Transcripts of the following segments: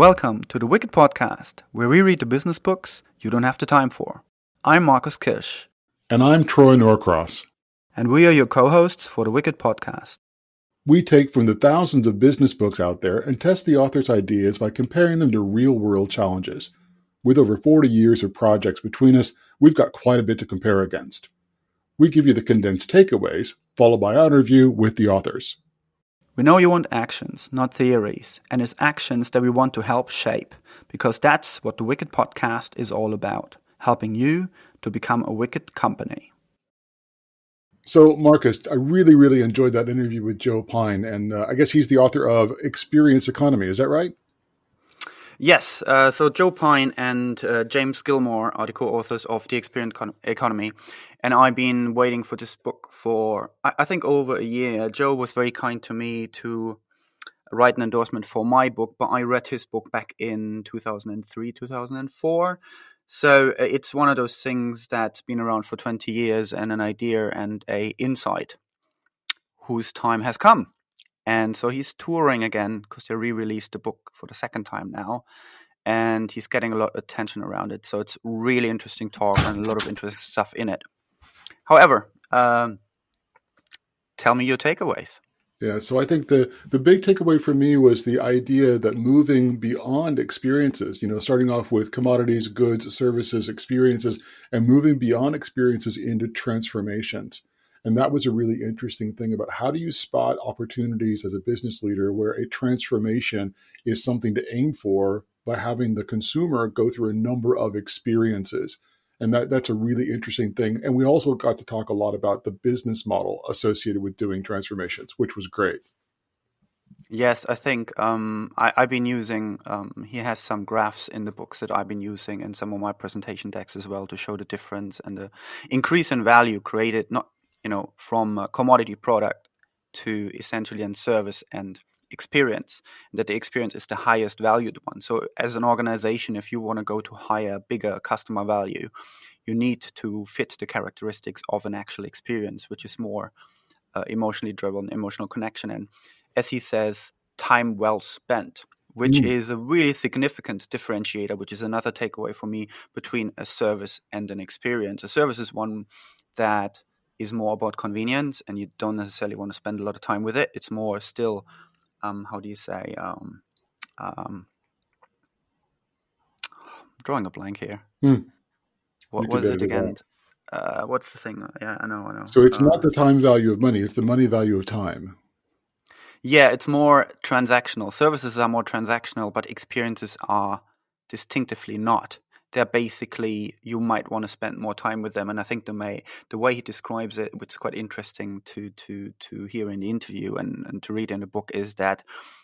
Welcome to the Wicked Podcast, where we read the business books you don't have the time for. I'm Marcus Kirsch. And I'm Troy Norcross. And we are your co-hosts for the Wicked Podcast. We take from the thousands of business books out there and test the author's ideas by comparing them to real-world challenges. With over 40 years of projects between us, we've got quite a bit to compare against. We give you the condensed takeaways, followed by our interview with the authors. We know you want actions, not theories, and it's actions that we want to help shape, because that's what the Wicked Podcast is all about, helping you to become a wicked company. So, Marcus, I really enjoyed that interview with Joe Pine, and I guess he's the author of Experience Economy. Is that right? Yes, so Joe Pine and James Gilmore are the co-authors of The Experience Economy, and I've been waiting for this book for, I think, over a year. Joe was very kind to me to write an endorsement for my book, but I read his book back in 2003, 2004. So it's one of those things that's been around for 20 years and an idea and a insight whose time has come. And so he's touring again because they re-released the book for the second time now. And he's getting a lot of attention around it. So it's really interesting talk and a lot of interesting stuff in it. However, tell me your takeaways. Yeah, so I think the big takeaway for me was the idea that moving beyond experiences, starting off with commodities, goods, services, experiences, and moving beyond experiences into transformations. And that was a really interesting thing about how do you spot opportunities as a business leader where a transformation is something to aim for by having the consumer go through a number of experiences. And that's a really interesting thing. And we also got to talk a lot about the business model associated with doing transformations, which was great. Yes, I think I've been using, he has some graphs in the books that I've been using in some of my presentation decks as well to show the difference and the increase in value created, not, from a commodity product to essentially in service and experience, and that the experience is the highest valued one. So as an organization, if you want to go to higher, bigger customer value, you need to fit the characteristics of an actual experience, which is more emotionally driven, emotional connection. And as he says, time well spent, which is a really significant differentiator, which is another takeaway for me between a service and an experience. A service is one that is more about convenience and you don't necessarily want to spend a lot of time with it. It's more still, how do you say, drawing a blank here. What was it again? What's the thing? Yeah, I know. So it's not the time value of money, it's the money value of time. Yeah, it's more transactional. Services are more transactional, but experiences are distinctively not. They're basically, you might want to spend more time with them. And I think the way he describes it, which is quite interesting to hear in the interview and to read in the book, is that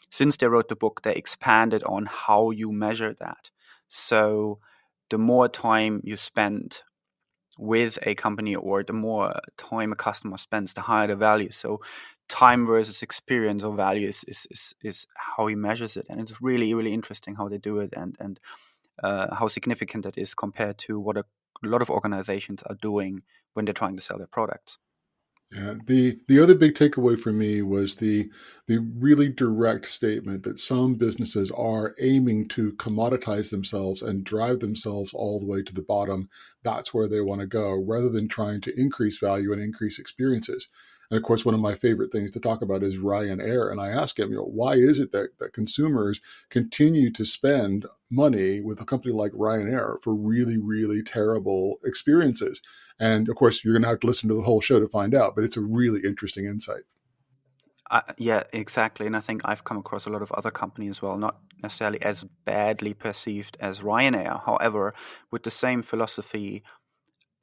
since they wrote the book, they expanded on how you measure that. So the more time you spend with a company or the more time a customer spends, the higher the value. So time versus experience or value is how he measures it. And it's really interesting how they do it and how significant that is compared to what a lot of organizations are doing when they're trying to sell their products. Yeah, the other big takeaway for me was the really direct statement that some businesses are aiming to commoditize themselves and drive themselves all the way to the bottom. That's where they want to go, rather than trying to increase value and increase experiences. And of course, one of my favorite things to talk about is Ryanair. And I ask him, why is it that consumers continue to spend money with a company like Ryanair for really terrible experiences? And of course, you're going to have to listen to the whole show to find out, but it's a really interesting insight. Yeah, exactly. And I think I've come across a lot of other companies as well, not necessarily as badly perceived as Ryanair. However, with the same philosophy,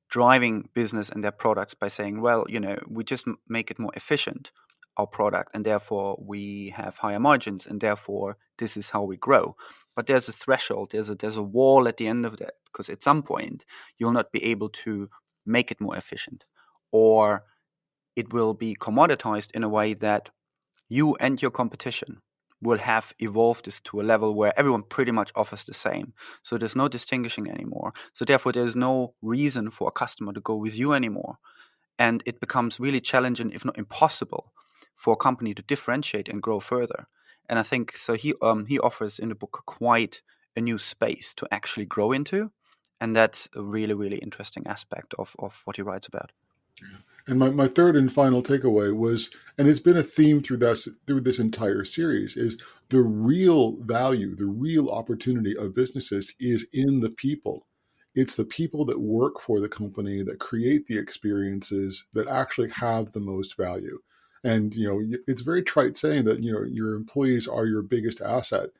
driving business and their products by saying, well, we just make it more efficient, our product, and therefore we have higher margins, and therefore this is how we grow. But there's a threshold, there's a wall at the end of that, because at some point you'll not be able to make it more efficient, or it will be commoditized in a way that you and your competition will have evolved this to a level where everyone pretty much offers the same. So there's no distinguishing anymore. So therefore, there's no reason for a customer to go with you anymore. And it becomes really challenging, if not impossible, for a company to differentiate and grow further. And I think so. He offers in the book quite a new space to actually grow into, and that's a really really interesting aspect of what he writes about. And my third and final takeaway was, and it's been a theme through this entire series, is the real value, the real opportunity of businesses is in the people. It's the people that work for the company that create the experiences that actually have the most value. And it's very trite saying that your employees are your biggest asset.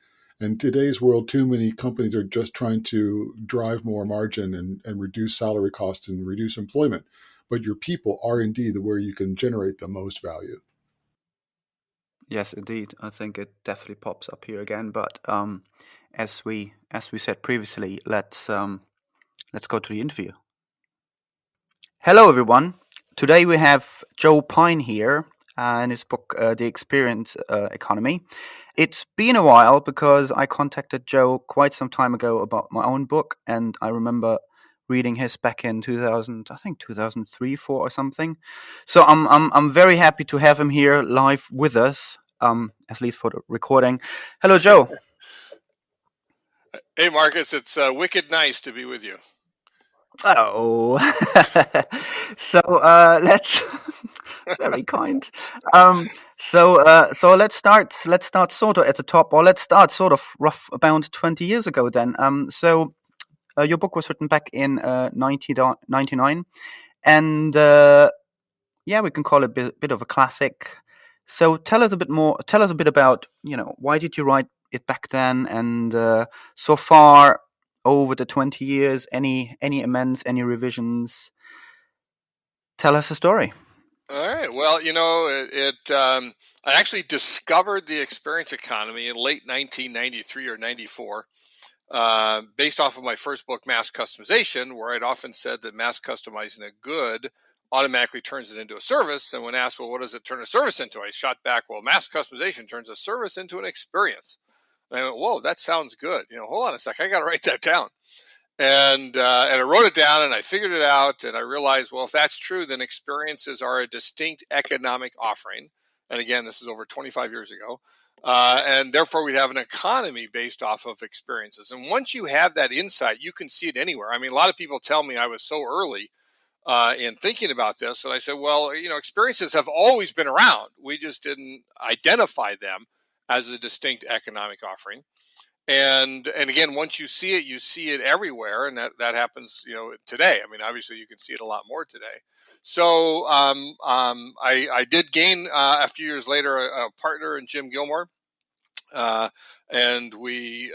In today's world, too many companies are just trying to drive more margin and reduce salary costs and reduce employment, but your people are indeed where you can generate the most value. Yes, indeed. I think it definitely pops up here again. But as we said previously, let's go to the interview. Hello, everyone. Today we have Joe Pine here and his book, The Experience Economy. It's been a while because I contacted Joe quite some time ago about my own book, and I remember reading his back in 2000, I think 2003, 4 or something. So I'm very happy to have him here live with us, at least for the recording. Hello, Joe. Hey, Marcus, it's wicked nice to be with you. Oh, so let's. Very kind. So let's start. Let's start sort of at the top, or let's start sort of rough about 20 years ago. Then, so your book was written back in 1999, and yeah, we can call it a bit of a classic. So tell us a bit more. Tell us a bit about why did you write it back then, and so far over the 20 years, any amends, any revisions? Tell us a story. All right. Well, I actually discovered the experience economy in late 1993 or 94, based off of my first book, Mass Customization, where I'd often said that mass customizing a good automatically turns it into a service. And when asked, well, what does it turn a service into? I shot back, well, mass customization turns a service into an experience. And I went, whoa, that sounds good. Hold on a sec. I got to write that down. And I wrote it down and I figured it out and I realized, well, if that's true, then experiences are a distinct economic offering. And again, this is over 25 years ago. And therefore, we'd have an economy based off of experiences. And once you have that insight, you can see it anywhere. I mean, a lot of people tell me I was so early in thinking about this. And I said, well, experiences have always been around. We just didn't identify them as a distinct economic offering. And again, once you see it everywhere, and that happens today. I mean, obviously you can see it a lot more today. So I did gain a few years later a partner in Jim Gilmore, and we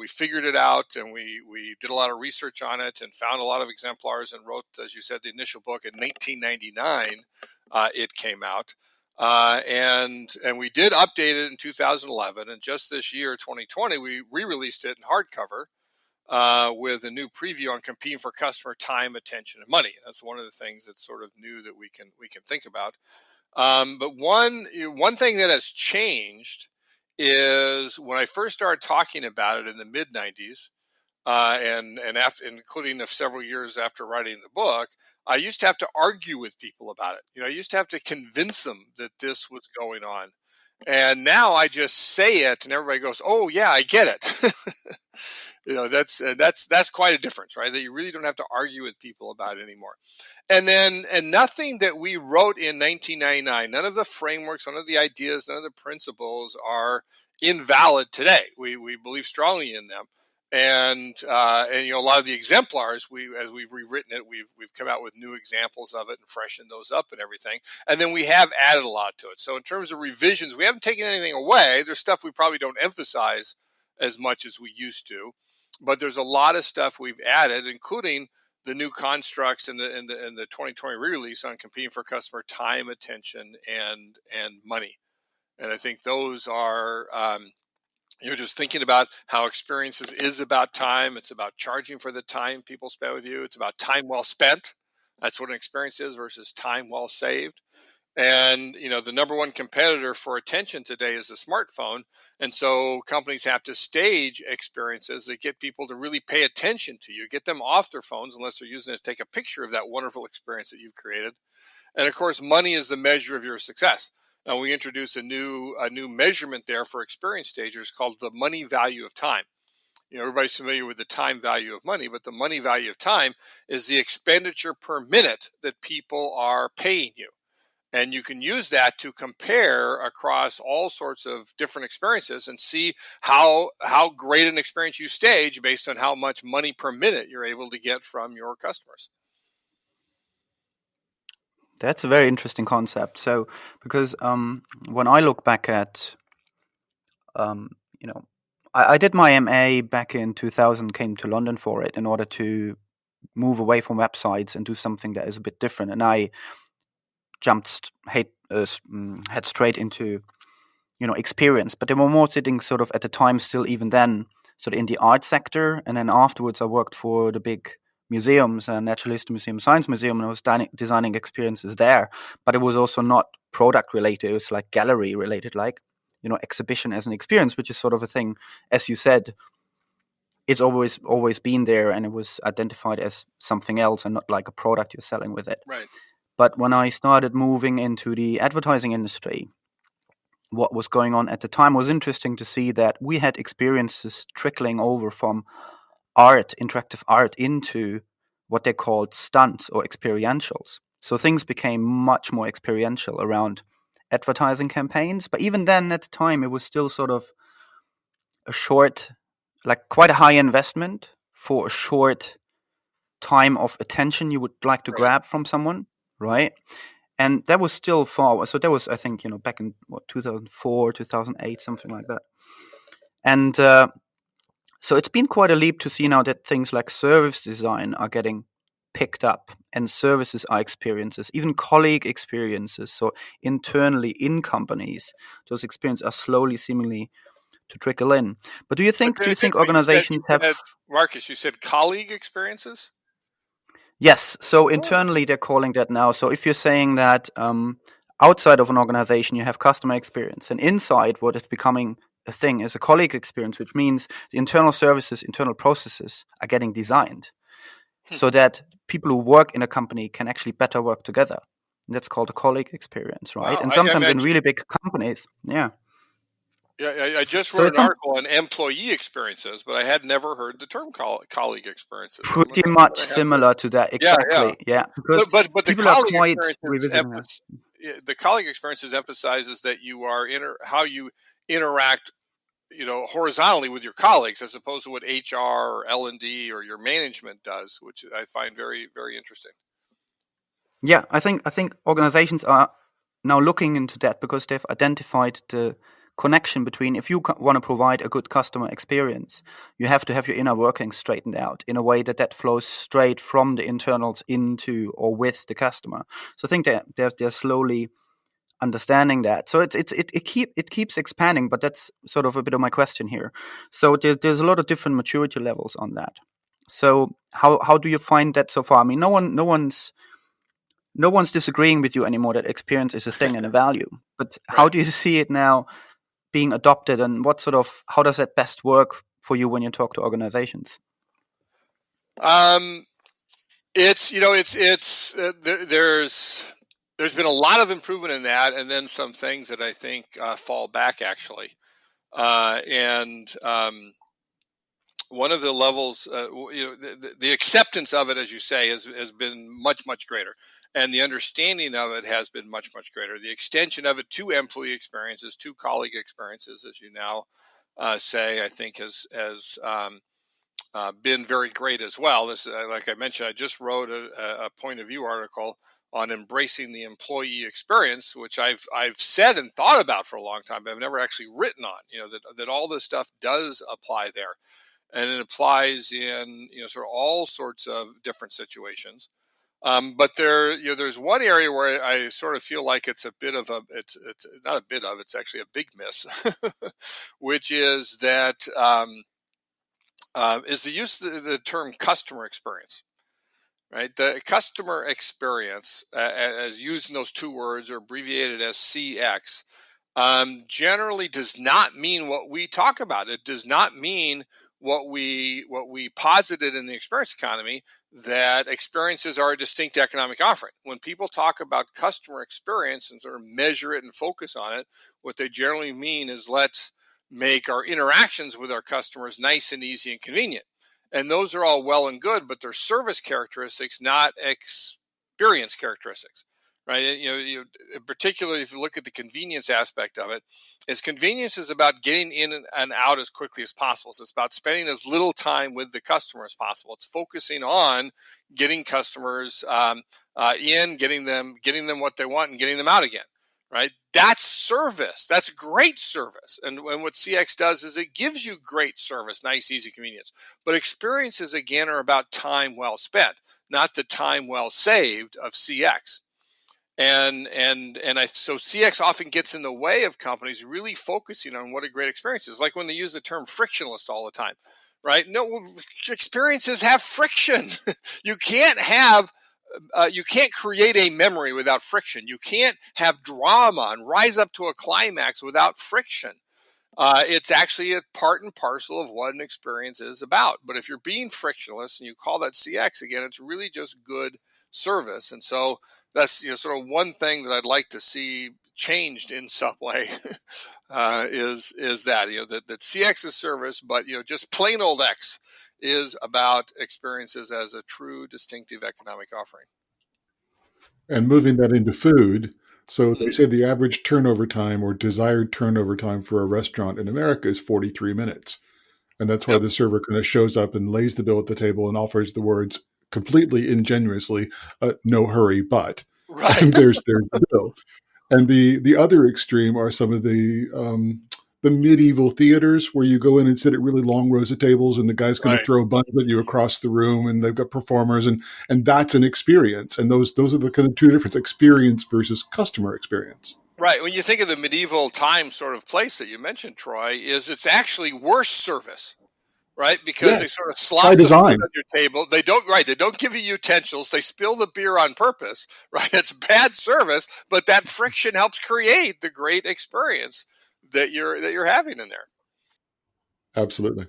figured it out, and we did a lot of research on it and found a lot of exemplars and wrote, as you said, the initial book in 1999. It came out. And we did update it in 2011, and just this year, 2020, we re-released it in hardcover with a new preview on competing for customer time, attention, and money. That's one of the things that's sort of new that we can think about. But one thing that has changed is when I first started talking about it in the mid 90s, and after, including several years after writing the book, I used to have to argue with people about it. I used to have to convince them that this was going on. And now I just say it, and everybody goes, "Oh yeah, I get it." That's quite a difference, right? That you really don't have to argue with people about it anymore. And nothing that we wrote in 1999, none of the frameworks, none of the ideas, none of the principles are invalid today. We believe strongly in them. And a lot of the exemplars, as we've rewritten it, we've come out with new examples of it and freshened those up and everything. And then we have added a lot to it. So in terms of revisions, we haven't taken anything away. There's stuff we probably don't emphasize as much as we used to, but there's a lot of stuff we've added, including the new constructs and the 2020 re-release on competing for customer time, attention, and money. And I think those are just thinking about how experiences is about time. It's about charging for the time people spend with you. It's about time well spent. That's what an experience is versus time well saved. And the number one competitor for attention today is the smartphone. And so companies have to stage experiences that get people to really pay attention to you, get them off their phones unless they're using it to take a picture of that wonderful experience that you've created. And of course, money is the measure of your success. and we introduced a new measurement there for experience stagers called the money value of time. Everybody's familiar with the time value of money, but the money value of time is the expenditure per minute that people are paying you. And you can use that to compare across all sorts of different experiences and see how great an experience you stage based on how much money per minute you're able to get from your customers. That's a very interesting concept. So, because when I look back at, you know, I did my MA back in 2000, came to London for it in order to move away from websites and do something that is a bit different. And I jumped head straight into experience, but they were more sitting sort of at the time still even then sort of in the art sector. And then afterwards I worked for the big museums, Natural History Museum, Science Museum, and I was designing experiences there, but it was also not product related. It was like gallery related, like exhibition as an experience, which is sort of a thing, as you said, it's always been there, and it was identified as something else and not like a product you're selling with it. Right. But when I started moving into the advertising industry, what was going on at the time was interesting to see that we had experiences trickling over from art, interactive art, into what they called stunts or experientials. So things became much more experiential around advertising campaigns. But even then, at the time, it was still sort of a short, like quite a high investment for a short time of attention you would like to grab from someone, right? And that was still far. So that was, I think, back in 2004, 2008, something like that. And so it's been quite a leap to see now that things like service design are getting picked up, and services are experiences, even colleague experiences. So internally in companies, those experiences are slowly, seemingly, to trickle in. But do you think organizations have? Marcus, you said colleague experiences? Yes. So internally, they're calling that now. So if you're saying that outside of an organization, you have customer experience, and inside, what is becoming a thing is a colleague experience, which means the internal services, internal processes are getting designed so that people who work in a company can actually better work together. And that's called a colleague experience, right? Wow. And sometimes in really big companies, Yeah, I just wrote an article on employee experiences, but I had never heard the term colleague experiences. Pretty much similar to that, exactly. Yeah. Because but the people are colleague quite revisiting that. The colleague experiences emphasizes that you are how you interact, horizontally with your colleagues, as opposed to what HR or L&D or your management does, which I find very, very interesting. Yeah, I think organizations are now looking into that because they've identified the connection between, if you want to provide a good customer experience, you have to have your inner workings straightened out in a way that flows straight from the internals into or with the customer. So I think they're slowly understanding that. So it keeps expanding, but that's sort of a bit of my question here. So there's a lot of different maturity levels on that. So how do you find that so far? I mean, no one's disagreeing with you anymore that experience is a thing and a value. But how do you see it now being adopted, and how does that best work for you when you talk to organizations? There's been a lot of improvement in that, and then some things that I think fall back, actually. One of the levels, the acceptance of it, as you say, has been much, much greater. And the understanding of it has been much, much greater. The extension of it to employee experiences, to colleague experiences, as you now say, I think has been very great as well. This, like I mentioned, I just wrote a point of view article on embracing the employee experience, which I've said and thought about for a long time, but I've never actually written on. That all this stuff does apply there, and it applies in sort of all sorts of different situations. But there's one area where I sort of feel like it's not a bit of, it's actually a big miss, which is that is the use of the term customer experience. Right, the customer experience, as used in those two words, or abbreviated as CX, generally does not mean what we talk about. It does not mean what we posited in the experience economy, that experiences are a distinct economic offering. When people talk about customer experience and sort of measure it and focus on it, what they generally mean is, let's make our interactions with our customers nice and easy and convenient. And those are all well and good, but they're service characteristics, not experience characteristics, right? Particularly if you look at the convenience aspect of it, convenience is about getting in and out as quickly as possible. So it's about spending as little time with the customer as possible. It's focusing on getting customers in, getting them what they want, and getting them out again. Right? That's service. That's great service. And what CX does is it gives you great service, nice, easy, convenience. But experiences, again, are about time well spent, not the time well saved of CX. So CX often gets in the way of companies really focusing on what a great experience is. Like when they use the term frictionless all the time, right? No, experiences have friction. You can't create a memory without friction. You can't have drama and rise up to a climax without friction. It's actually a part and parcel of what an experience is about. But if you're being frictionless and you call that CX, again, it's really just good service. And so that's sort of one thing that I'd like to see changed in some way is that that CX is service, but just plain old X is about experiences as a true distinctive economic offering. And moving that into food. So they say the average turnover time or desired turnover time for a restaurant in America is 43 minutes. And that's why the server kind of shows up and lays the bill at the table and offers the words completely ingenuously, no hurry, but. Right. And there's the bill. And the other extreme are some of the medieval theaters where you go in and sit at really long rows of tables and the guy's going to throw buns at you across the room and they've got performers and that's an experience. And those are the kind of two different experience versus customer experience. Right. When you think of the medieval time sort of place that you mentioned, Troy, it's actually worse service, right? Because they sort of slop the food on your table. They don't give you utensils. They spill the beer on purpose, right? It's bad service, but that friction helps create the great experience that you're having in there. Absolutely.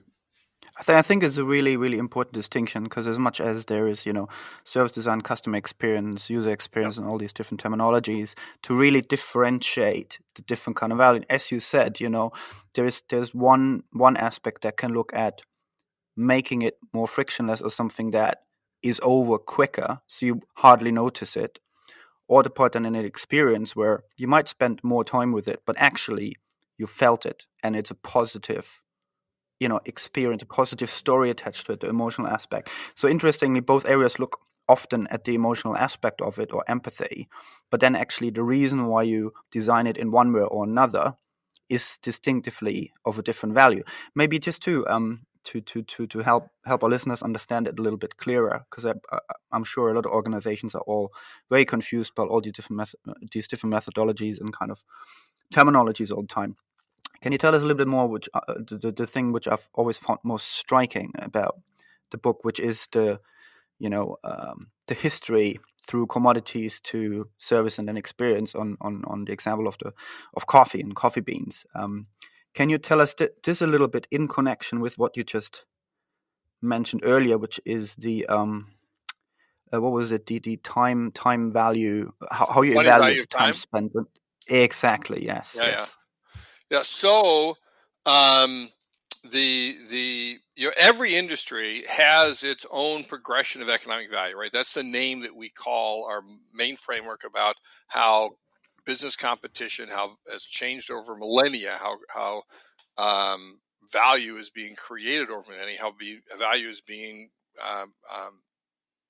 I think it's a really, really important distinction, because as much as there is, service design, customer experience, user experience, and all these different terminologies, to really differentiate the different kind of value, as you said, there's one aspect that can look at making it more frictionless or something that is over quicker, so you hardly notice it, or the part in an experience where you might spend more time with it, but actually you felt it and it's a positive experience, a positive story attached to it, the emotional aspect. So interestingly, both areas look often at the emotional aspect of it, or empathy, but then actually the reason why you design it in one way or another is distinctively of a different value. Maybe just to help our listeners understand it a little bit clearer, because I'm sure a lot of organizations are all very confused about all these different methodologies and kind of terminologies all the time. Can you tell us a little bit more, which the thing which I've always found most striking about the book, which is the history through commodities to service and then experience on the example of coffee and coffee beans. Can you tell us this a little bit in connection with what you just mentioned earlier, which is the what was it? The time value, how you evaluate time spent. Exactly. Yes. Yeah. So, every industry has its own progression of economic value, right? That's the name that we call our main framework about how business competition has changed over millennia, how value is being created over millennia, how value is being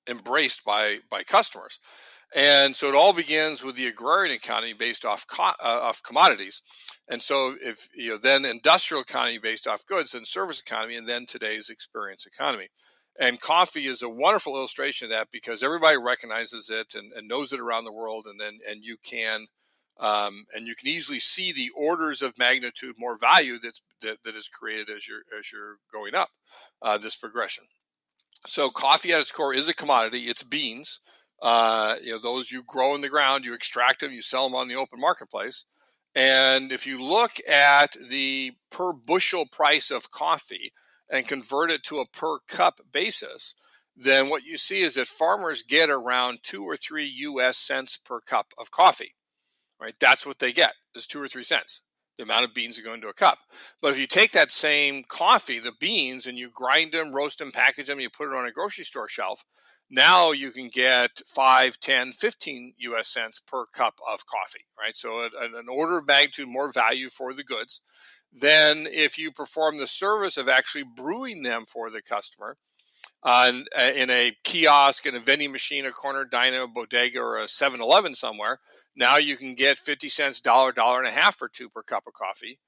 embraced by customers. And so it all begins with the agrarian economy based off commodities. And so if then industrial economy based off goods, and service economy, and then today's experience economy. And coffee is a wonderful illustration of that, because everybody recognizes it and knows it around the world. And you can easily see the orders of magnitude more value that is created as you're going up this progression. So coffee at its core is a commodity. It's beans. Those you grow in the ground, you extract them, you sell them on the open marketplace. And if you look at the per bushel price of coffee, and convert it to a per cup basis, then what you see is that farmers get around 2 or 3 US cents per cup of coffee, right? That's what they get, is 2 or 3 cents, the amount of beans that go into a cup. But if you take that same coffee, the beans, and you grind them, roast them, package them, you put it on a grocery store shelf, now you can get 5, 10, 15 US cents per cup of coffee, right? So an order of magnitude more value for the goods than if you perform the service of actually brewing them for the customer in a kiosk, in a vending machine, a corner diner, a bodega, or a 7-Eleven somewhere. Now you can get 50 cents, dollar, dollar and a half or two per cup of coffee.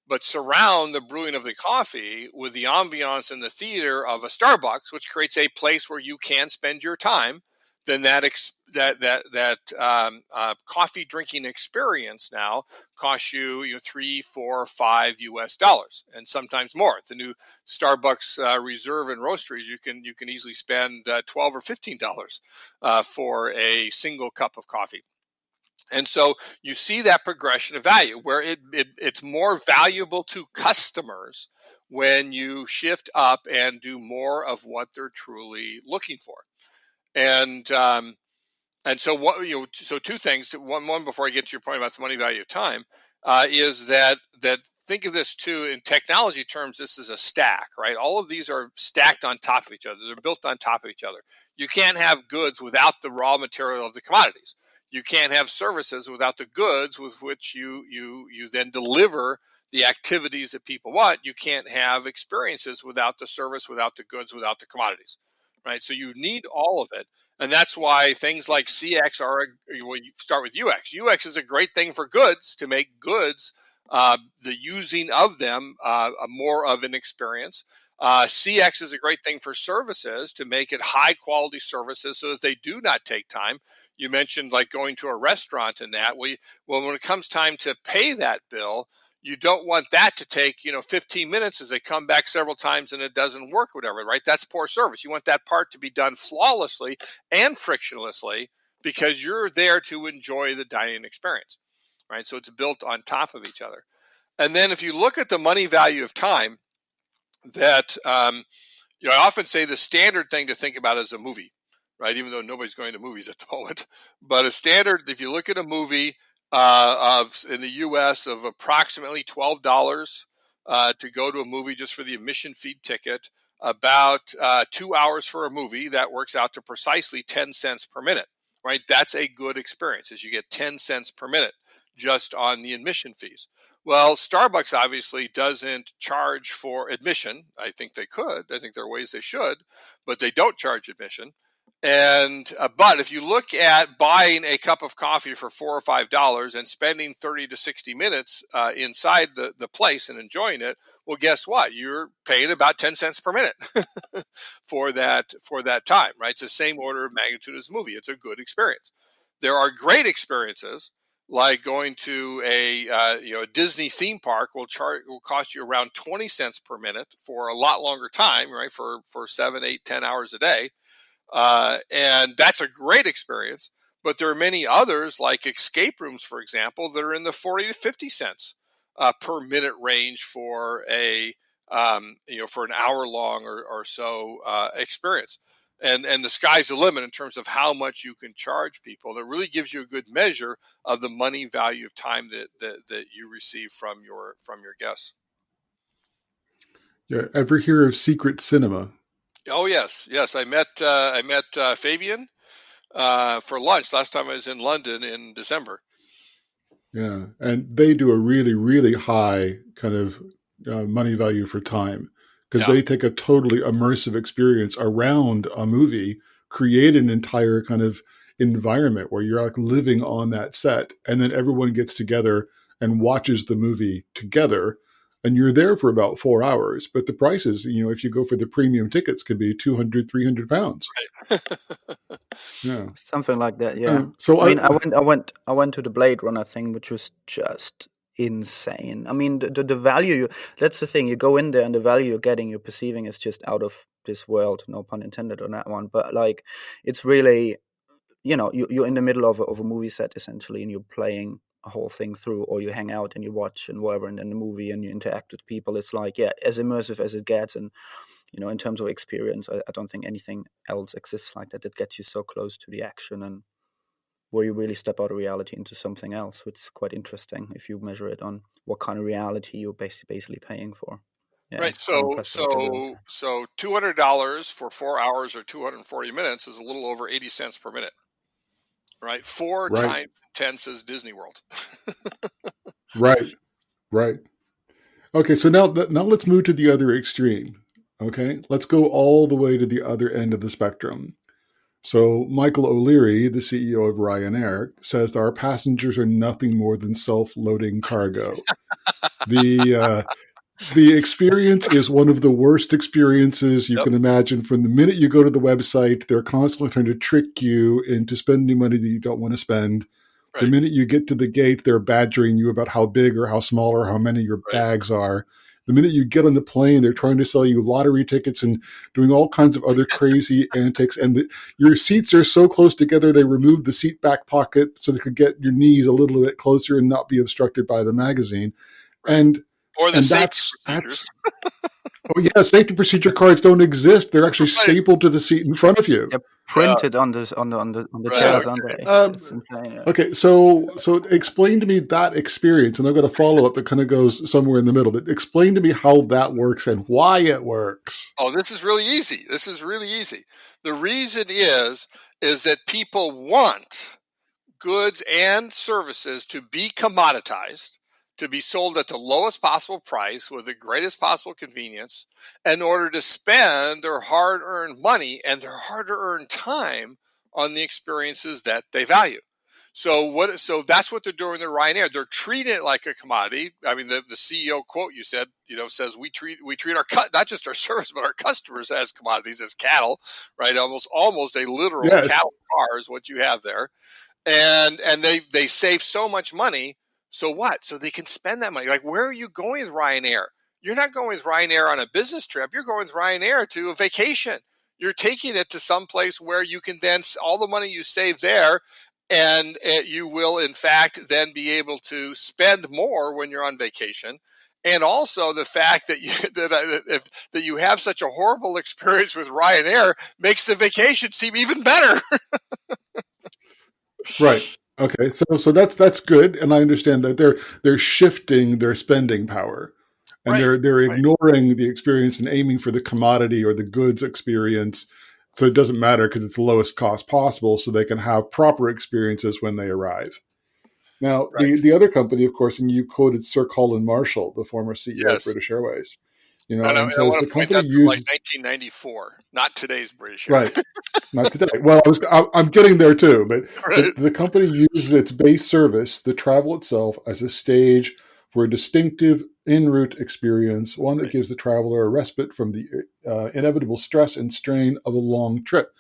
But surround the brewing of the coffee with the ambiance and the theater of a Starbucks, which creates a place where you can spend your time. Then that coffee drinking experience now costs you 3, 4, 5 US dollars, and sometimes more. The new Starbucks Reserve and Roasteries, you can easily spend $12 or $15 for a single cup of coffee. And so you see that progression of value where it's more valuable to customers when you shift up and do more of what they're truly looking for. And so so two things. One before I get to your point about the money value of time, is that think of this too in technology terms. This is a stack, right? All of these are stacked on top of each other. They're built on top of each other. You can't have goods without the raw material of the commodities. You can't have services without the goods with which you then deliver the activities that people want. You can't have experiences without the service, without the goods, without the commodities, right? So you need all of it. And that's why things like CX well, you start with UX. UX is a great thing for goods, to make goods, the using of them, more of an experience. CX is a great thing for services, to make it high quality services so that they do not take time. You mentioned like going to a restaurant and that. Well, when it comes time to pay that bill, you don't want that to take 15 minutes as they come back several times and it doesn't work, whatever, right? That's poor service. You want that part to be done flawlessly and frictionlessly, because you're there to enjoy the dining experience, right? So it's built on top of each other. And then if you look at the money value of time, that I often say the standard thing to think about is a movie, right? Even though nobody's going to movies at the moment, but a standard, if you look at a movie in the U.S. of approximately $12 to go to a movie just for the admission fee ticket, about 2 hours for a movie, that works out to precisely 10 cents per minute, right? That's a good experience, as you get 10 cents per minute just on the admission fees. Well, Starbucks obviously doesn't charge for admission. I think they could. I think there are ways they should, but they don't charge admission. And but if you look at buying a cup of coffee for $4 or $5 and spending 30 to 60 minutes inside the place and enjoying it, well, guess what? You're paying about 10 cents per minute for that time, right? It's the same order of magnitude as a movie. It's a good experience. There are great experiences, like going to a Disney theme park will cost you around 20 cents per minute for a lot longer time, right? For 7, 8, 10 hours a day. And that's a great experience. But there are many others, like escape rooms, for example, that are in the 40 to 50 cents per minute range for for an hour long or so experience. And the sky's the limit in terms of how much you can charge people. And it really gives you a good measure of the money value of time that you receive from your guests. Yeah. Ever hear of secret cinema? Oh yes. I met Fabian for lunch last time I was in London in December. Yeah. And they do a really, really high kind of money value for time, because they take a totally immersive experience around a movie, create an entire kind of environment where you're like living on that set, and then everyone gets together and watches the movie together. And you're there for about 4 hours, but the prices, if you go for the premium tickets, could be 200, 300 pounds. Right. Yeah. Something like that. Yeah. So I mean, I went to the Blade Runner thing, which was just insane. I mean, the value, that's the thing. You go in there and the value you're getting, you're perceiving, is just out of this world. No pun intended on that one. But like, it's really, you're in the middle of a movie set essentially, and you're playing whole thing through, or you hang out and you watch and whatever, and then the movie and you interact with people. It's like, yeah, as immersive as it gets. And in terms of experience, I don't think anything else exists like that gets you so close to the action, and where you really step out of reality into something else, which is quite interesting if you measure it on what kind of reality you're basically paying for. Yeah, Right. it's quite So impressive what they're doing. $200 for 4 hours or 240 minutes is a little over 80 cents per minute. Right. Four Right, times 10 says Disney World. right, right. Okay, so now let's move to the other extreme. Okay, let's go all the way to the other end of the spectrum. So Michael O'Leary, the CEO of Ryanair, says that our passengers are nothing more than self-loading cargo. The the experience is one of the worst experiences you Yep. can imagine. From the minute you go to the website, they're constantly trying to trick you into spending money that you don't want to spend. The Right. minute you get to the gate, they're badgering you about how big or how small or how many your Right. bags are. The minute you get on the plane, they're trying to sell you lottery tickets and doing all kinds of other crazy antics. And your seats are so close together, they remove the seat back pocket so they could get your knees a little bit closer and not be obstructed by the magazine. Right. And Or the and safety that's procedures. oh yeah, safety procedure cards don't exist. They're actually Right. stapled to the seat in front of you. They're Yeah. printed on the Right. Yeah. chairs, aren't Okay. they? It's Um, insane. Yeah. okay, so explain to me that experience, and I've got a follow up that kind of goes somewhere in the middle. But explain to me how that works and why it works. Oh, this is really easy. This is really easy. The reason is that people want goods and services to be commoditized, to be sold at the lowest possible price with the greatest possible convenience in order to spend their hard earned money and their hard earned time on the experiences that they value. So that's what they're doing at Ryanair. They're treating it like a commodity. I mean, the CEO quote you said, says we treat our not just our service but our customers as commodities, as cattle, right? Almost a literal Yes. cattle car is what you have there, and they save so much money. So what? So they can spend that money. Like, where are you going with Ryanair? You're not going with Ryanair on a business trip. You're going with Ryanair to a vacation. You're taking it to some place where you can then all the money you save there, and you will in fact then be able to spend more when you're on vacation. And also the fact that that you have such a horrible experience with Ryanair makes the vacation seem even better. Right. Okay. So that's good, and I understand that they're shifting their spending power, and Right. they're Right. ignoring the experience and aiming for the commodity or the goods experience. So it doesn't matter because it's the lowest cost possible, so they can have proper experiences when they arrive. Now, Right. the other company, of course, and you quoted Sir Colin Marshall, the former CEO of Yes. British Airways, And and I says want the to point company that's from like uses 1994, not today's British Airways. right. Not today. Well, I'm getting there too, but Right. the company uses its base service, the travel itself, as a stage for a distinctive en route experience, one that Right. gives the traveler a respite from the inevitable stress and strain of a long trip.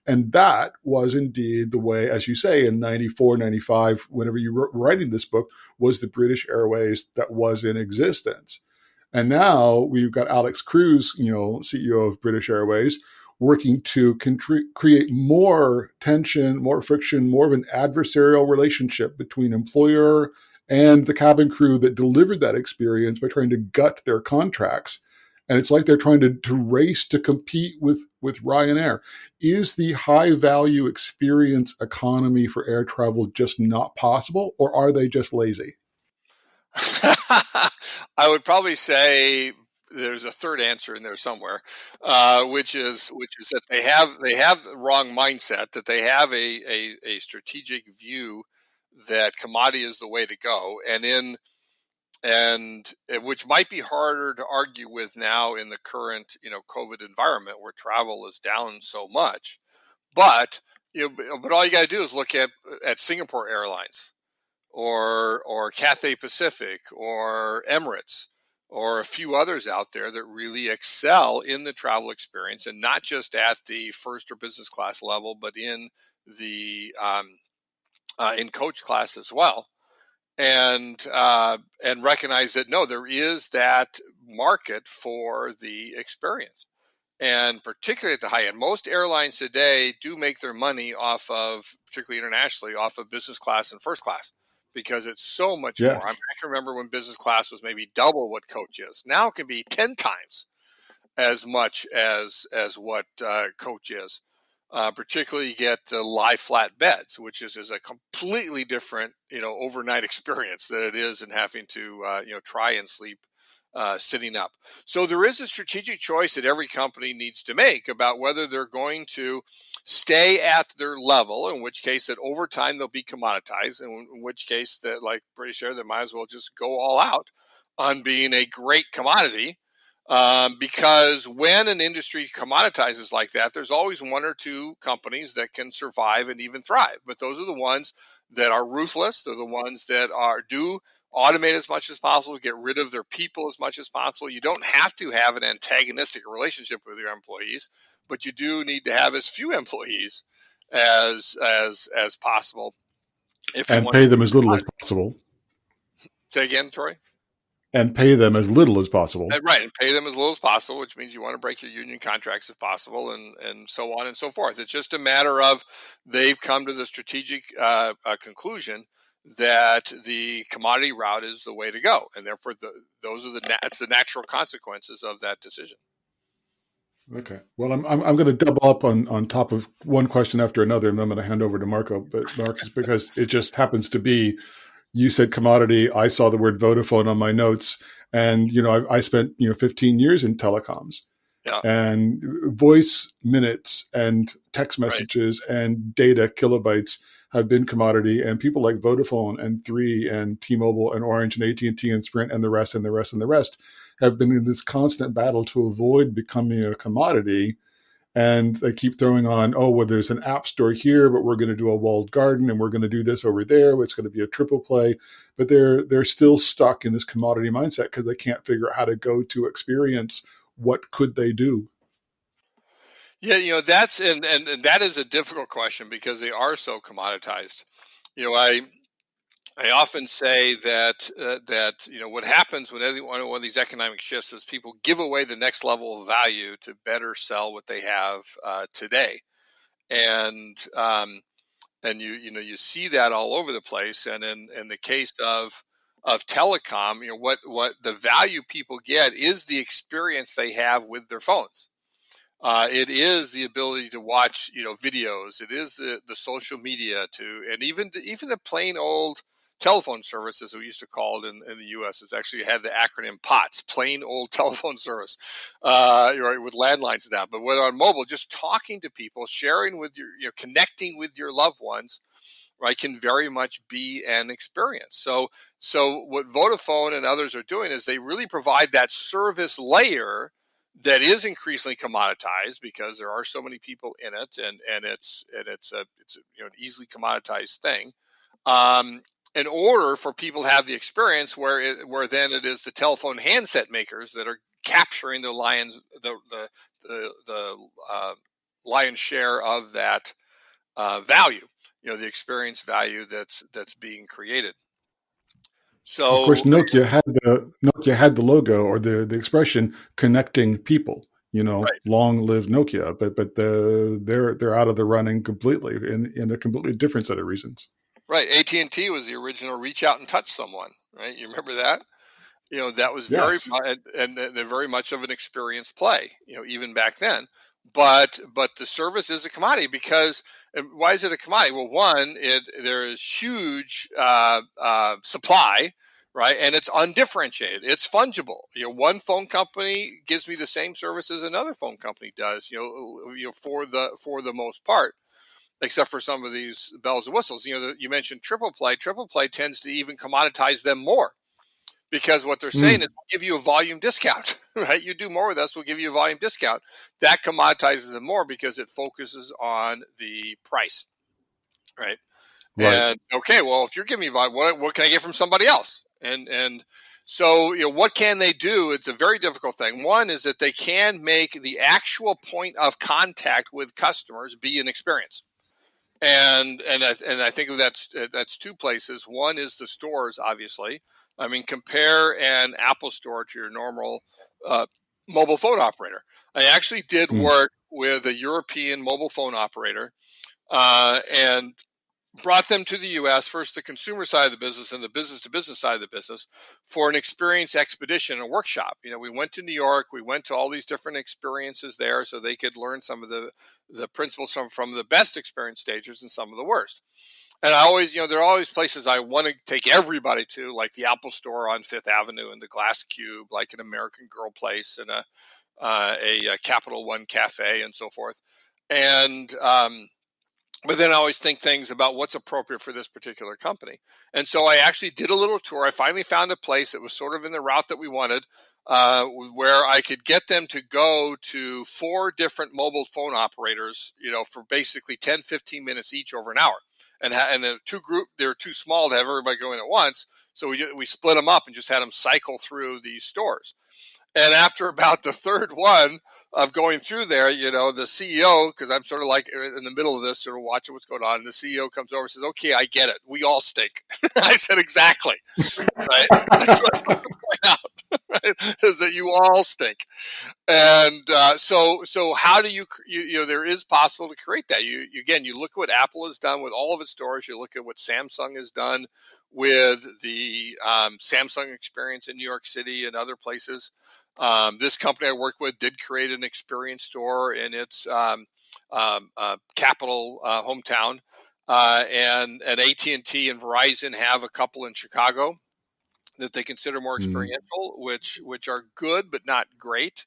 And that was indeed the way, as you say, in 94, 95, whenever you were writing this book, was the British Airways that was in existence. And now we've got Alex Cruz, CEO of British Airways, working to create more tension, more friction, more of an adversarial relationship between employer and the cabin crew that delivered that experience by trying to gut their contracts. And it's like they're trying to race to compete with Ryanair. Is the high value experience economy for air travel just not possible, or are they just lazy? I would probably say there's a third answer in there somewhere, which is that they have the wrong mindset, that they have a strategic view that commodity is the way to go, and which might be harder to argue with now in the current COVID environment where travel is down so much. But but all you got to do is look at Singapore Airlines or Cathay Pacific or Emirates or a few others out there that really excel in the travel experience, and not just at the first or business class level, but the in coach class as well. And recognize that no, there is that market for the experience, and particularly at the high end. Most airlines today do make their money off of, particularly internationally, off of business class and first class, because it's so much more. I Yes. can remember when business class was maybe double what coach is. Now it can be 10 times as much as what coach is. Particularly, you get the lie flat beds, which is a completely different, overnight experience than it is in having to, try and sleep sitting up. So there is a strategic choice that every company needs to make about whether they're going to stay at their level, in which case that over time they'll be commoditized, and in which case that, like British Air, they might as well just go all out on being a great commodity. Because when an industry commoditizes like that, there's always one or two companies that can survive and even thrive. But those are the ones that are ruthless. They're the ones that do automate as much as possible, get rid of their people as much as possible. You don't have to have an antagonistic relationship with your employees, but you do need to have as few employees as possible. If you And want pay to them as little as possible. say again, Troy. And pay them as little as possible. Right, and pay them as little as possible, which means you want to break your union contracts if possible, and so on and so forth. It's just a matter of they've come to the strategic conclusion that the commodity route is the way to go, and therefore those are it's the natural consequences of that decision. Okay. Well, I'm going to double up on top of one question after another, and then I'm going to hand over to Marco. But Marcus, because it just happens to be, you said commodity. I saw the word Vodafone on my notes, and I spent 15 years in telecoms, Yeah. and voice minutes and text messages and data kilobytes have been commodity, and people like Vodafone and Three and T-Mobile and Orange and AT&T and Sprint and the rest and the rest and the rest have been in this constant battle to avoid becoming a commodity. And they keep throwing on, oh, well, there's an app store here, but we're going to do a walled garden, and we're going to do this over there. It's going to be a triple play. But they're still stuck in this commodity mindset because they can't figure out how to go to experience what could they do. Yeah, that's and that is a difficult question because they are so commoditized. I often say that what happens when one of these economic shifts is people give away the next level of value to better sell what they have today, and you see that all over the place. And in the case of telecom, what the value people get is the experience they have with their phones. It is the ability to watch, videos. It is the social media and even the plain old telephone service, as we used to call it in the U.S. It's actually had the acronym POTS, plain old telephone service, right, with landlines now. But whether on mobile, just talking to people, sharing with connecting with your loved ones, right, can very much be an experience. So what Vodafone and others are doing is they really provide that service layer that is increasingly commoditized because there are so many people in it, and it's an easily commoditized thing. In order for people to have the experience where then it is the telephone handset makers that are capturing the lion's share of that value, the experience value that's being created. So, of course, Nokia had the logo or the expression connecting people. right. Long live Nokia. But they're out of the running completely in a completely different set of reasons. Right. AT&T was the original reach out and touch someone, right? You remember that? That was Yes. very much of an experience play, even back then. But the service is a commodity because why is it a commodity? Well, one, there is huge supply, right? And it's undifferentiated. It's fungible. One phone company gives me the same service as another phone company does. For the most part, except for some of these bells and whistles. You mentioned triple play. Triple play tends to even commoditize them more. Because what they're saying is, we'll give you a volume discount, right? You do more with us, we'll give you a volume discount. That commoditizes them more because it focuses on the price, right? And okay, well, if you're giving me volume, what can I get from somebody else? And so, what can they do? It's a very difficult thing. One is that they can make the actual point of contact with customers be an experience. And I think that's two places. One is the stores, obviously. I mean, compare an Apple store to your normal mobile phone operator. I actually did work with a European mobile phone operator, and brought them to the U.S., first the consumer side of the business and the business-to-business side of the business, for an experience expedition, a workshop. We went to New York. We went to all these different experiences there so they could learn some of the principles from the best experience stagers and some of the worst. And I always, there are always places I want to take everybody to, like the Apple Store on Fifth Avenue and the Glass Cube, like an American Girl place and a Capital One cafe and so forth. And but then I always think things about what's appropriate for this particular company. And so I actually did a little tour. I finally found a place that was sort of in the route that we wanted, where I could get them to go to 4 different mobile phone operators, for basically 10, 15 minutes each over an hour. And the they were too small to have everybody going at once. So we split them up and just had them cycle through these stores. And after about the third one of going through there, the CEO, because I'm sort of like in the middle of this, sort of watching what's going on, and the CEO comes over and says, "Okay, I get it. We all stink." I said, "Exactly." Right? That's what I want to point out, right? Is that you all stink. And so how do you there is possible to create that. You look at what Apple has done with all of its stores. You look at what Samsung has done with the Samsung experience in New York City and other places. This company I work with did create an experience store in its capital hometown, and AT&T and Verizon have a couple in Chicago that they consider more experiential, which are good but not great.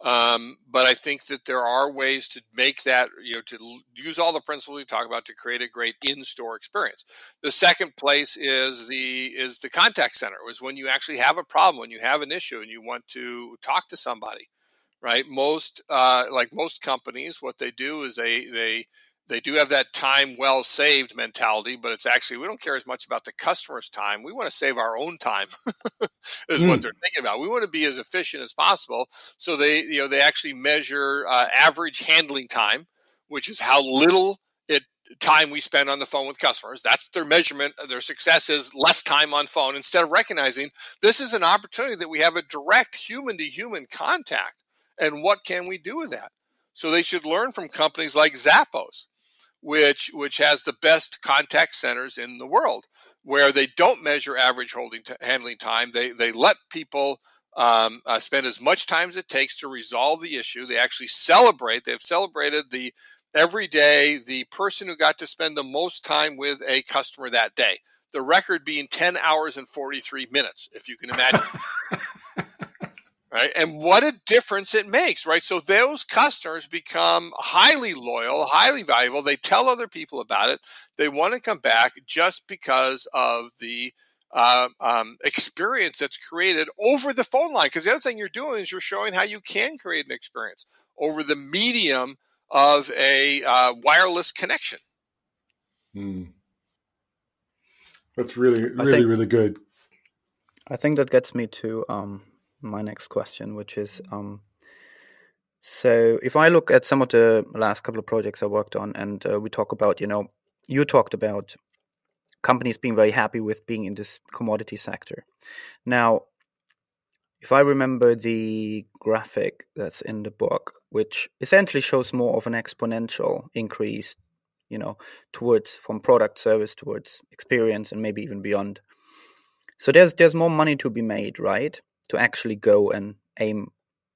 But I think that there are ways to make that, to use all the principles we talk about to create a great in-store experience. The second place is the contact center, is when you actually have a problem, when you have an issue and you want to talk to somebody, right? Most companies, what they do is they do have that time well saved mentality, but it's actually, we don't care as much about the customer's time. We want to save our own time is what they're thinking about. We want to be as efficient as possible. So they actually measure average handling time, which is how little time we spend on the phone with customers. That's their measurement. Their success is less time on phone, instead of recognizing this is an opportunity that we have a direct human to human contact. And what can we do with that? So they should learn from companies like Zappos, which has the best contact centers in the world, where they don't measure average handling time. They let people spend as much time as it takes to resolve the issue. They actually celebrate. They've celebrated every day the person who got to spend the most time with a customer that day. The record being 10 hours and 43 minutes, if you can imagine. Right. And what a difference it makes, right? So those customers become highly loyal, highly valuable. They tell other people about it. They want to come back just because of the experience that's created over the phone line. Because the other thing you're doing is you're showing how you can create an experience over the medium of a wireless connection. That's really good. I think that gets me to my next question, which is, so if I look at some of the last couple of projects I worked on, and we talk about, you talked about companies being very happy with being in this commodity sector. Now, if I remember the graphic that's in the book, which essentially shows more of an exponential increase, towards from product service towards experience and maybe even beyond. So there's more money to be made, right? To actually go and aim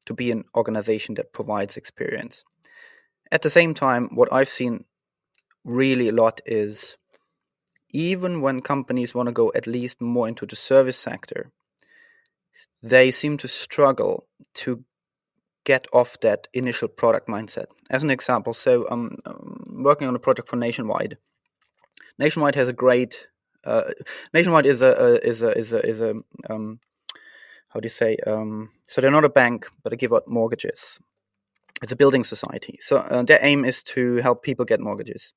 to be an organization that provides experience. At the same time, what I've seen really a lot is, even when companies want to go at least more into the service sector, they seem to struggle to get off that initial product mindset. As an example, so I'm working on a project for Nationwide. Nationwide has a great. Nationwide is a how do you say? So they're not a bank, but they give out mortgages. It's a building society. So their aim is to help people get mortgages.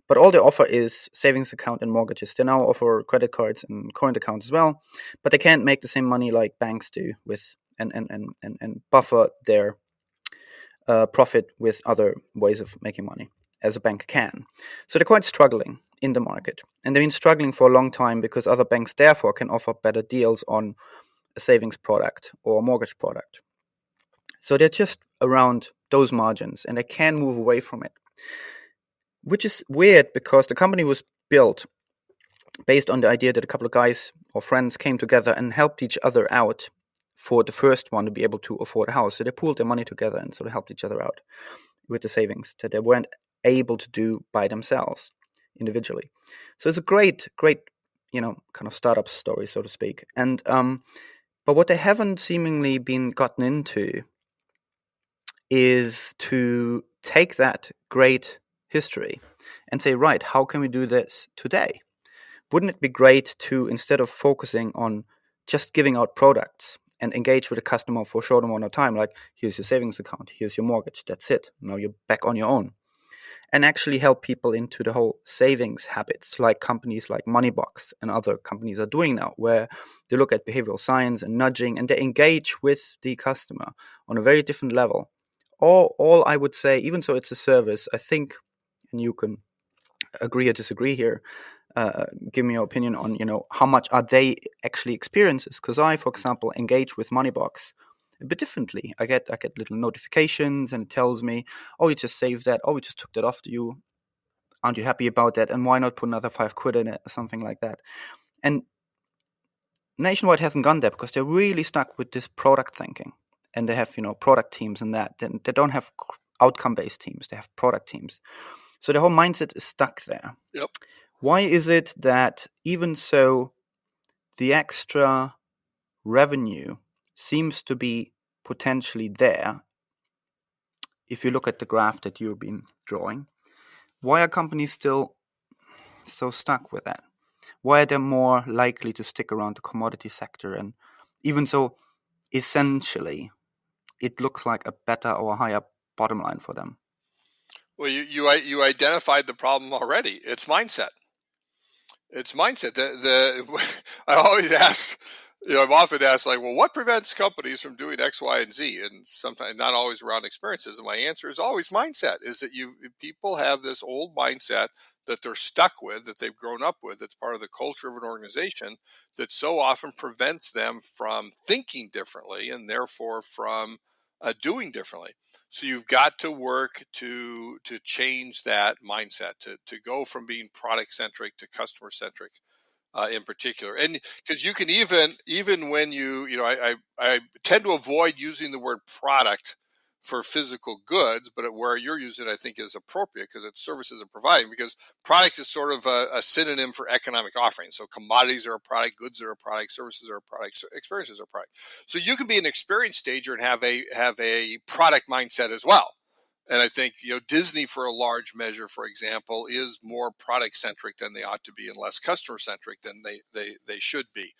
But all they offer is savings account and mortgages. They now offer credit cards and current accounts as well, but they can't make the same money like banks do with and buffer their profit with other ways of making money, as a bank can. So they're quite struggling in the market, and they've been struggling for a long time because other banks therefore can offer better deals on a savings product or a mortgage product. So they're just around those margins, and they can move away from it, which is weird because the company was built based on the idea that a couple of guys or friends came together and helped each other out for the first one to be able to afford a house. So they pooled their money together and sort of helped each other out with the savings that they weren't able to do by themselves individually. So it's a great, kind of startup story, so to speak. And but what they haven't seemingly been gotten into is to take that great history and say, right, how can we do this today? Wouldn't it be great to, instead of focusing on just giving out products and engage with a customer for a short amount of time, like here's your savings account, here's your mortgage, that's it, now you're back on your own, and actually help people into the whole savings habits, like companies like Moneybox and other companies are doing now, where they look at behavioral science and nudging and they engage with the customer on a very different level. All I would say, even so it's a service, I think, and you can agree or disagree here, give me your opinion on, how much are they actually experiences? Because I, for example, engage with Moneybox a bit differently. I get little notifications and it tells me, oh, you just saved that. Oh, we just took that off to you. Aren't you happy about that? And why not put another £5 in it or something like that? And Nationwide hasn't gone there because they're really stuck with this product thinking. And they have, product teams and that. Then they don't have outcome-based teams. They have product teams. So the whole mindset is stuck there. Yep. Why is it that even so the extra revenue seems to be potentially there, if you look at the graph that you've been drawing, why are companies still so stuck with that? Why are they more likely to stick around the commodity sector? And even so, essentially, it looks like a better or higher bottom line for them. Well, you identified the problem already. It's mindset. It's mindset. I always ask, I'm often asked, like, well, what prevents companies from doing X, Y, and Z? And sometimes not always around experiences. And my answer is always mindset. Is that people have this old mindset that they're stuck with, that they've grown up with. That's part of the culture of an organization that so often prevents them from thinking differently and therefore from doing differently. So you've got to work to change that mindset, to go from being product centric to customer centric, in particular. And because you can even when I tend to avoid using the word product for physical goods, but where you're using it, I think is appropriate because it's services are providing, because product is sort of a synonym for economic offering. So commodities are a product, goods are a product, services are a product, experiences are a product. So you can be an experienced stager and have a product mindset as well. And I think Disney, for a large measure, for example, is more product centric than they ought to be, and less customer centric than they should be.